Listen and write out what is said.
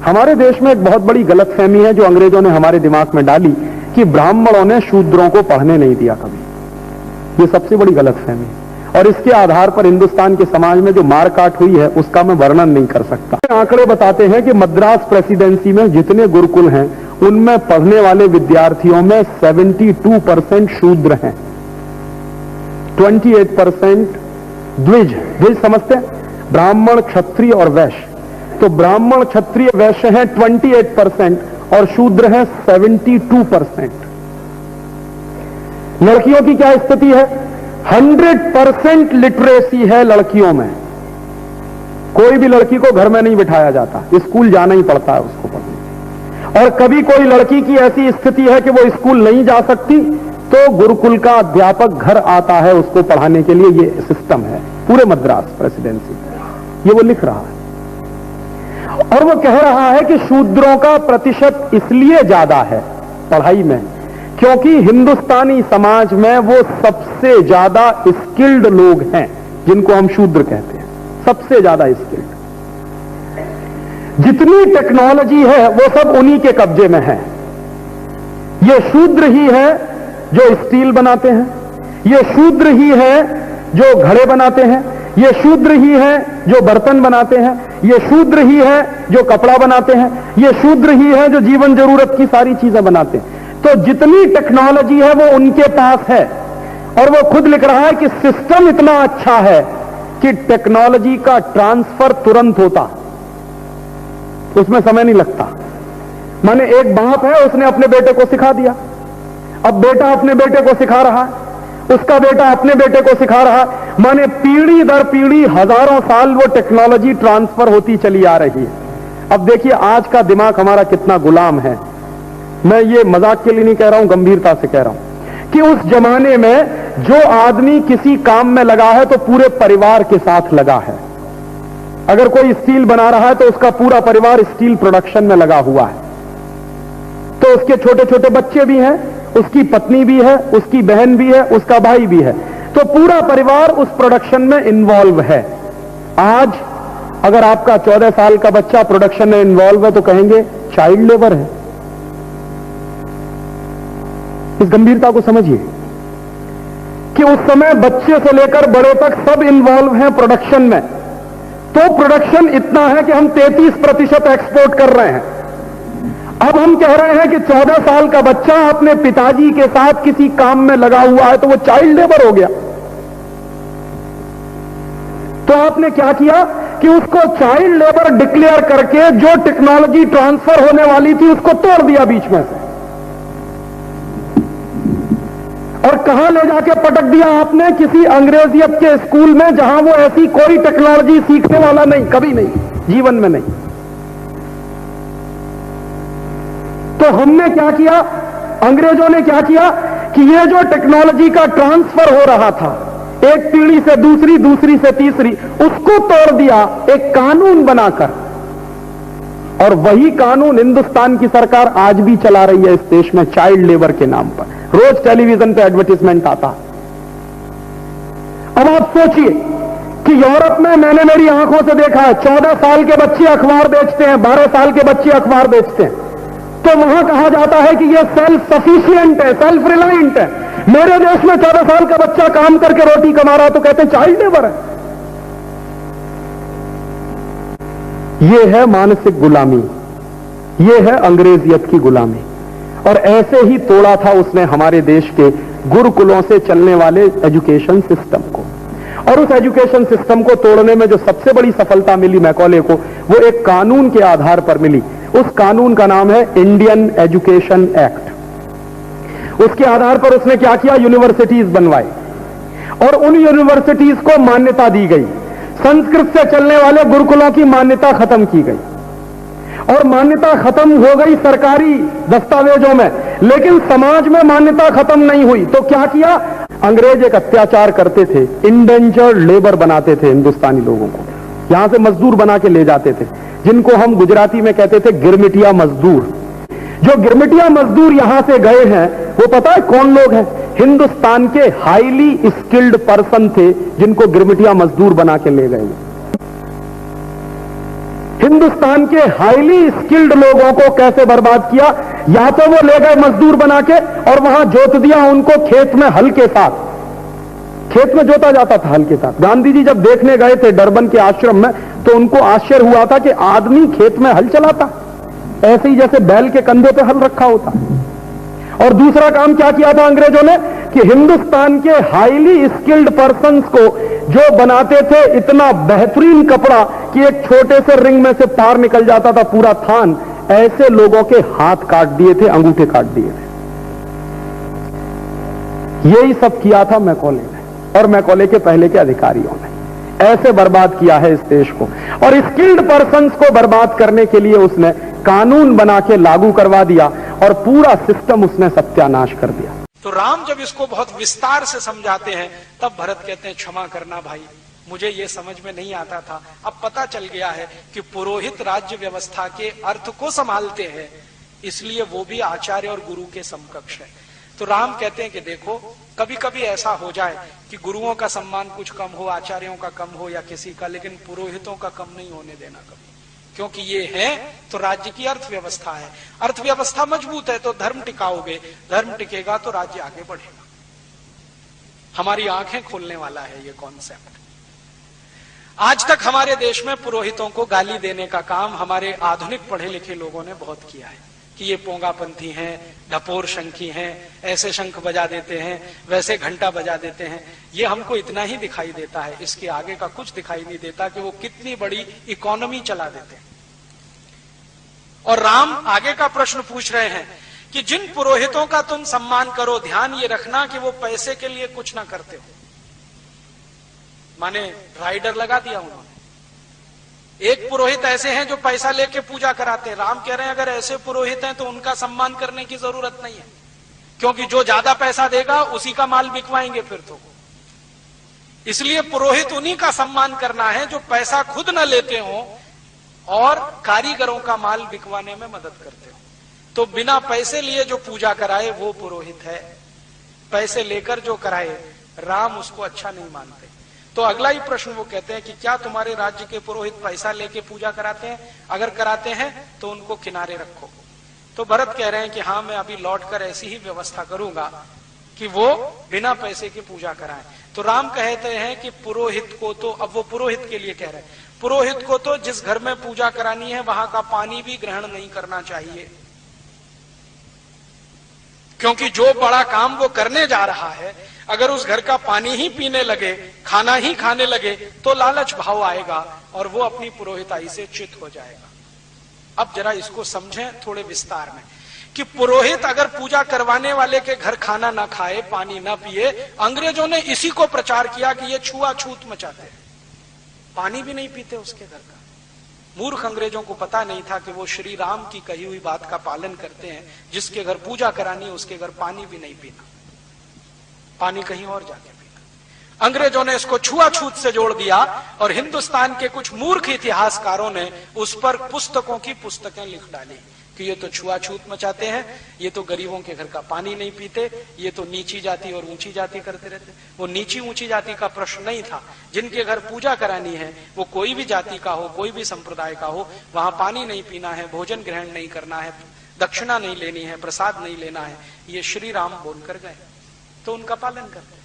हमारे देश में एक बहुत बड़ी गलतफहमी है जो अंग्रेजों ने हमारे दिमाग में डाली कि ब्राह्मणों ने शूद्रों को पढ़ने नहीं दिया कभी। ये सबसे बड़ी गलतफहमी है और इसके आधार पर हिंदुस्तान के समाज में जो मारकाट हुई है उसका मैं वर्णन नहीं कर सकता। आंकड़े बताते हैं कि मद्रास प्रेसिडेंसी में जितने गुरुकुल हैं उनमें पढ़ने वाले विद्यार्थियों में 72% शूद्र हैं, 28% द्विज। द्विज समझते हैं? ब्राह्मण, क्षत्रिय और वैश्य। तो ब्राह्मण, क्षत्रिय, वैश्य हैं 28% और शूद्र हैं 72%। लड़कियों की क्या स्थिति है? 100% लिटरेसी है लड़कियों में। कोई भी लड़की को घर में नहीं बिठाया जाता, स्कूल जाना ही पड़ता है उसको पढ़ने। और कभी कोई लड़की की ऐसी स्थिति है कि वो स्कूल नहीं जा सकती तो गुरुकुल का अध्यापक घर आता है उसको पढ़ाने के लिए। ये सिस्टम है पूरे मद्रास प्रेसिडेंसी, ये वो लिख रहा है। और वो कह रहा है कि शूद्रों का प्रतिशत इसलिए ज्यादा है पढ़ाई में क्योंकि हिंदुस्तानी समाज में वो सबसे ज्यादा स्किल्ड लोग हैं जिनको हम शूद्र कहते हैं, सबसे ज्यादा स्किल्ड। जितनी टेक्नोलॉजी है वो सब उन्हीं के कब्जे में है। ये शूद्र ही है जो स्टील बनाते हैं, ये शूद्र ही है जो घड़े बनाते हैं, ये शूद्र ही है जो बर्तन बनाते हैं, ये शूद्र ही है जो कपड़ा बनाते हैं, ये शूद्र ही है जो जीवन जरूरत की सारी चीजें बनाते हैं। तो जितनी टेक्नोलॉजी है वो उनके पास है। और वो खुद लिख रहा है कि सिस्टम इतना अच्छा है कि टेक्नोलॉजी का ट्रांसफर तुरंत होता, उसमें समय नहीं लगता। माने एक बाप है, उसने अपने बेटे को सिखा दिया, अब बेटा अपने बेटे को सिखा रहा है, उसका बेटा अपने बेटे को सिखा रहा है। माने पीढ़ी दर पीढ़ी हजारों साल वो टेक्नोलॉजी ट्रांसफर होती चली आ रही है। अब देखिए आज का दिमाग हमारा कितना गुलाम है। मैं ये मजाक के लिए नहीं कह रहा हूं, गंभीरता से कह रहा हूं कि उस जमाने में जो आदमी किसी काम में लगा है तो पूरे परिवार के साथ लगा है। अगर कोई स्टील बना रहा है तो उसका पूरा परिवार स्टील प्रोडक्शन में लगा हुआ है। तो उसके छोटे छोटे बच्चे भी हैं, उसकी पत्नी भी है, उसकी बहन भी है, उसका भाई भी है। तो पूरा परिवार उस प्रोडक्शन में इन्वॉल्व है। आज अगर आपका 14 साल का बच्चा प्रोडक्शन में इन्वॉल्व है तो कहेंगे चाइल्ड लेबर है। इस गंभीरता को समझिए कि उस समय बच्चे से लेकर बड़े तक सब इन्वॉल्व हैं प्रोडक्शन में। तो प्रोडक्शन इतना है कि हम 33% एक्सपोर्ट कर रहे हैं। अब हम कह रहे हैं कि 14 साल का बच्चा अपने पिताजी के साथ किसी काम में लगा हुआ है तो वो चाइल्ड लेबर हो गया। तो आपने क्या किया कि उसको चाइल्ड लेबर डिक्लेयर करके जो टेक्नोलॉजी ट्रांसफर होने वाली थी उसको तोड़ दिया बीच में से। और कहां ले जाके पटक दिया आपने? किसी अंग्रेजियत के स्कूल में जहां वो ऐसी कोई टेक्नोलॉजी सीखने वाला नहीं, कभी नहीं, जीवन में नहीं। तो हमने क्या किया, अंग्रेजों ने क्या किया कि ये जो टेक्नोलॉजी का ट्रांसफर हो रहा था एक पीढ़ी से दूसरी, दूसरी से तीसरी, उसको तोड़ दिया एक कानून बनाकर। और वही कानून हिंदुस्तान की सरकार आज भी चला रही है इस देश में चाइल्ड लेबर के नाम पर। रोज टेलीविजन पे एडवर्टाइजमेंट आता। अब आप सोचिए कि यूरोप में मैंने मेरी आंखों से देखा है 14 साल के बच्चे अखबार बेचते हैं, 12 साल के बच्चे अखबार बेचते हैं। तो वहां कहा जाता है कि ये सेल्फ सफिशिएंट है, सेल्फ रिलायंट है। मेरे देश में 14 साल का बच्चा काम करके रोटी कमा रहा तो कहते हैं चाइल्ड लेबर है। ये है मानसिक गुलामी, ये है अंग्रेजियत की गुलामी। और ऐसे ही तोड़ा था उसने हमारे देश के गुरुकुलों से चलने वाले एजुकेशन सिस्टम को। और उस एजुकेशन सिस्टम को तोड़ने में जो सबसे बड़ी सफलता मिली मैकॉले को, वो एक कानून के आधार पर मिली। उस कानून का नाम है इंडियन एजुकेशन एक्ट। उसके आधार पर उसने क्या किया, यूनिवर्सिटीज बनवाई और उन यूनिवर्सिटीज को मान्यता दी गई। संस्कृत से चलने वाले गुरुकुलों की मान्यता खत्म की गई और मान्यता खत्म हो गई सरकारी दस्तावेजों में, लेकिन समाज में मान्यता खत्म नहीं हुई। तो क्या किया, अंग्रेज एक अत्याचार करते थे, इंडेंजर्ड लेबर बनाते थे हिंदुस्तानी लोगों को, यहां से मजदूर बना के ले जाते थे, जिनको हम गुजराती में कहते थे गिरमिटिया मजदूर। जो गिरमिटिया मजदूर यहां से गए हैं वो पता है कौन लोग हैं? हिंदुस्तान के हाईली स्किल्ड पर्सन थे जिनको गिरमिटिया मजदूर बना के ले गए। हिंदुस्तान के हाईली स्किल्ड लोगों को कैसे बर्बाद किया। या तो वो ले गए मजदूर बना के और वहां जोत दिया उनको खेत में हल के साथ, खेत में जोता जाता था हल के साथ। गांधी जी जब देखने गए थे डरबन के आश्रम में तो उनको आश्चर्य हुआ था कि आदमी खेत में हल चलाता, ऐसे ही जैसे बैल के कंधे पे हल रखा होता। और दूसरा काम क्या किया था अंग्रेजों ने कि हिंदुस्तान के हाईली स्किल्ड पर्सन्स को जो बनाते थे इतना बेहतरीन कपड़ा कि एक छोटे से रिंग में से पार निकल जाता था पूरा थान, ऐसे लोगों के हाथ काट दिए थे, अंगूठे काट दिए थे। यही सब किया था मैकॉले ने और मैकॉले के पहले के अधिकारियों ने, ऐसे बर्बाद किया है इस देश को। और स्किल्ड पर्सन्स को बर्बाद करने के लिए उसने कानून बना के लागू करवा दिया और पूरा सिस्टम उसने सत्यानाश कर दिया। तो राम जब इसको बहुत विस्तार से समझाते हैं तब भरत कहते हैं क्षमा करना भाई, मुझे ये समझ में नहीं आता था, अब पता चल गया है कि पुरोहित राज्य व्यवस्था के अर्थ को संभालते हैं, इसलिए वो भी आचार्य और गुरु के समकक्ष है। तो राम कहते हैं कि देखो कभी कभी ऐसा हो जाए कि गुरुओं का सम्मान कुछ कम हो, आचार्यों का कम हो या किसी का, लेकिन पुरोहितों का कम नहीं होने देना कभी, क्योंकि ये है तो राज्य की अर्थव्यवस्था है, अर्थव्यवस्था मजबूत है तो धर्म टिकाओगे, धर्म टिकेगा तो राज्य आगे बढ़ेगा। हमारी आंखें खोलने वाला है ये कॉन्सेप्ट। आज तक हमारे देश में पुरोहितों को गाली देने का काम हमारे आधुनिक पढ़े लिखे लोगों ने बहुत किया है कि ये पोंगापंथी हैं, ढपोर शंखी हैं, ऐसे शंख बजा देते हैं, वैसे घंटा बजा देते हैं। ये हमको इतना ही दिखाई देता है, इसके आगे का कुछ दिखाई नहीं देता कि वो कितनी बड़ी इकोनॉमी चला देते हैं। और राम आगे का प्रश्न पूछ रहे हैं कि जिन पुरोहितों का तुम सम्मान करो, ध्यान ये रखना कि वो पैसे के लिए कुछ ना करते हो। माने राइडर लगा दिया उन्होंने। एक पुरोहित ऐसे हैं जो पैसा लेके पूजा कराते हैं। राम कह रहे हैं अगर ऐसे पुरोहित हैं तो उनका सम्मान करने की जरूरत नहीं है, क्योंकि जो ज्यादा पैसा देगा उसी का माल बिकवाएंगे फिर तो। इसलिए पुरोहित उन्हीं का सम्मान करना है जो पैसा खुद न लेते हो और कारीगरों का माल बिकवाने में मदद करते हो। तो बिना पैसे लिए जो पूजा कराए वो पुरोहित है, पैसे लेकर जो कराए राम उसको अच्छा नहीं मानते। तो अगला ही प्रश्न वो कहते हैं कि क्या तुम्हारे राज्य के पुरोहित पैसा लेके पूजा कराते हैं? अगर कराते हैं तो उनको किनारे रखो। तो भरत कह रहे हैं कि हाँ, मैं अभी लौटकर ऐसी ही व्यवस्था करूंगा कि वो बिना पैसे की पूजा कराएं। तो राम कहते हैं कि पुरोहित को तो, अब वो पुरोहित के लिए कह रहे हैं, पुरोहित को तो जिस घर में पूजा करानी है वहां का पानी भी ग्रहण नहीं करना चाहिए, क्योंकि जो बड़ा काम वो करने जा रहा है अगर उस घर का पानी ही पीने लगे, खाना ही खाने लगे तो लालच भाव आएगा और वो अपनी पुरोहिताई से च्युत हो जाएगा। अब जरा इसको समझें थोड़े विस्तार में कि पुरोहित अगर पूजा करवाने वाले के घर खाना ना खाए, पानी ना पिए, अंग्रेजों ने इसी को प्रचार किया कि ये छुआछूत मचाते हैं, पानी भी नहीं पीते उसके घर का। मूर्ख अंग्रेजों को पता नहीं था कि वो श्री राम की कही हुई बात का पालन करते हैं, जिसके घर पूजा करानी है उसके घर पानी भी नहीं पीना, पानी कहीं और जाके पीना। अंग्रेजों ने इसको छुआछूत से जोड़ दिया और हिंदुस्तान के कुछ मूर्ख इतिहासकारों ने उस पर पुस्तकों की पुस्तकें लिख डाली कि ये तो छुआछूत मचाते हैं, ये तो गरीबों के घर का पानी नहीं पीते, ये तो नीची जाति और ऊंची जाति करते रहते। वो नीची ऊंची जाति का प्रश्न नहीं था, जिनके घर पूजा करानी है वो कोई भी जाति का हो, कोई भी संप्रदाय का हो, वहां पानी नहीं पीना है, भोजन ग्रहण नहीं करना है, दक्षिणा नहीं लेनी है, प्रसाद नहीं लेना है, ये श्री राम बोलकर गए तो उनका पालन करते।